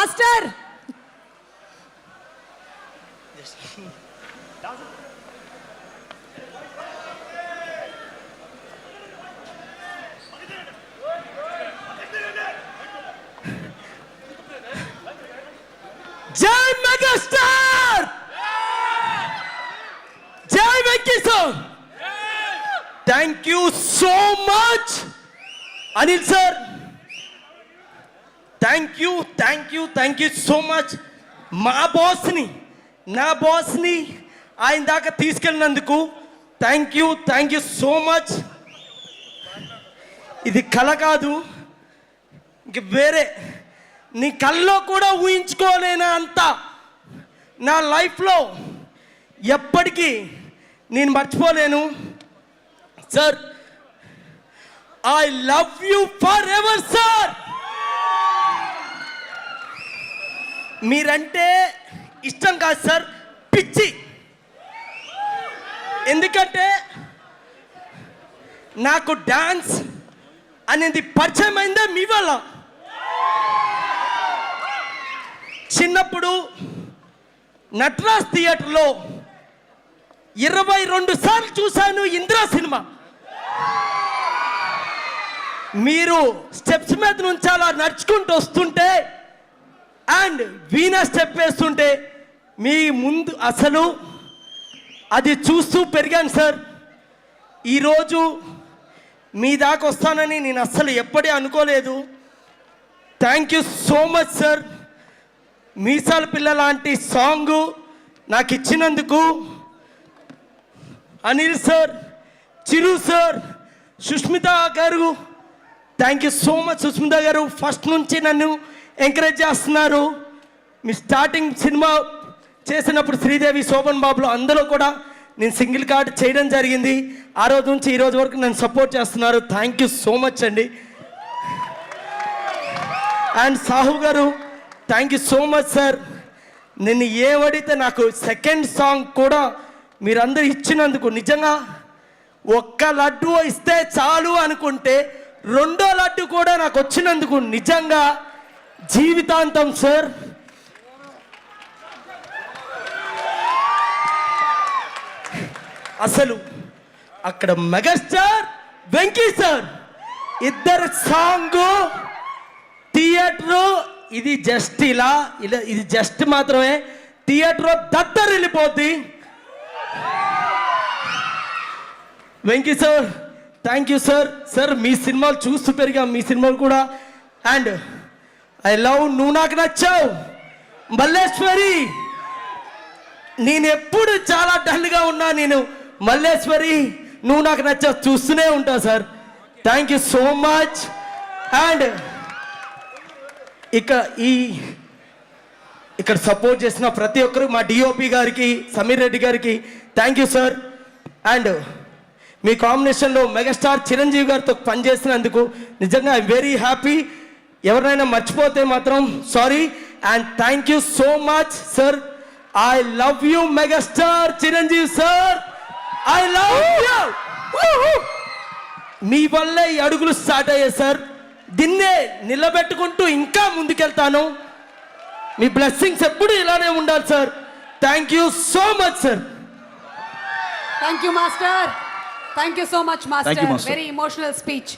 Master జై megastar, జై Venky sir. Thank you so much Anil sir. Thank you so much. మా బాస్ని, నా బాస్ని ఆయన దాకా తీసుకెళ్ళినందుకు థ్యాంక్ యూ సో మచ్. ఇది కళ కాదు, ఇంక వేరే నీ కల్లో కూడా ఊహించుకోలేనా అంత నా లైఫ్లో ఎప్పటికీ నేను మర్చిపోలేను. Sir, I love you for ever sir. మీరంటే ఇష్టం కాదు సార్, పిచ్చి. ఎందుకంటే నాకు డాన్స్ అనేది పరిచయం అయిందే మీ వల్ల. చిన్నప్పుడు నటరాజ్ థియేటర్లో 22 సార్లు చూశాను ఇందిరా సినిమా. మీరు స్టెప్స్ మీద నుంచి అలా నడుచుకుంటూ వస్తుంటే అండ్ వీణా స్టెప్ వేస్తుంటే మీ ముందు అసలు అది చూస్తూ పెరిగాను సార్. ఈరోజు మీ దాకా వస్తానని నేను అస్సలు ఎప్పుడూ అనుకోలేదు. Thank you so much sir. Meesala Pilla లాంటి సాంగ్ నాకు ఇచ్చినందుకు అనిల్ సార్, చిరు సార్, సుష్మిత గారు, thank you so much. Sushmita గారు ఫస్ట్ నుంచి నన్ను ఎంకరేజ్ చేస్తున్నారు. మీ స్టార్టింగ్ సినిమా చేసినప్పుడు శ్రీదేవి, శోభన్ బాబులో అందులో కూడా నేను సింగిల్ కార్డ్ చేయడం జరిగింది. ఆ రోజు నుంచి ఈ రోజు వరకు నన్ను సపోర్ట్ చేస్తున్నారు. థ్యాంక్ యూ సో మచ్ అండి. అండ్ సాహు గారు, thank you so much sir. నేను ఏమడితే నాకు సెకండ్ సాంగ్ కూడా మీరందరూ ఇచ్చినందుకు నిజంగా ఒక్క లడ్డు ఇస్తే చాలు అనుకుంటే రెండో లడ్డు కూడా నాకు వచ్చినందుకు నిజంగా జీవితాంతం సార్. అసలు అక్కడ మెగాస్టార్, వెంకీ సార్ ఇద్దరు సాంగ్, థియేటరు ఇది జస్ట్ ఇలా ఇది జస్ట్ మాత్రమే. థియేటర్ దత్తరు వెళ్ళిపోద్ది. Venky sir, thank you sir. Sir మీ సినిమాలు చూస్తూ పెరిగాం, మీ సినిమాలు కూడా. అండ్ ఐ లవ్ నువ్వు నాకు నచ్చావు, మల్లేశ్వరి. నేను ఎప్పుడు చాలా డల్గా ఉన్నా, నేను మల్లేశ్వరి నువ్వు నాకు నచ్చావు చూస్తూనే ఉంటా sir. Thank you so much. And ఇక్కడ సపోర్ట్ చేసిన ప్రతి ఒక్కరు, మా డిఓపి గారికి, సమీర్ రెడ్డి గారికి థ్యాంక్ యూ సార్. అండ్ మీ కాంబినేషన్లో మెగాస్టార్ చిరంజీవి గారితో పనిచేసినందుకు నిజంగా ఐ వెరీ హ్యాపీ. ఎవరైనా మర్చిపోతే మాత్రం sorry. And thank you so much sir. I love you megastar Chiranjeevi sir. I love you. మీ వల్లే ఈ అడుగులు స్టార్ట్ అయ్యాయి సార్. దీన్నే నిలబెట్టుకుంటూ ఇంకా ముందుకెళ్తాను. మీ బ్లెస్సింగ్స్ ఎప్పుడు ఇలానే ఉండాలి sir. Thank you so much sir. Thank you master. Thank you so much master. Very emotional speech.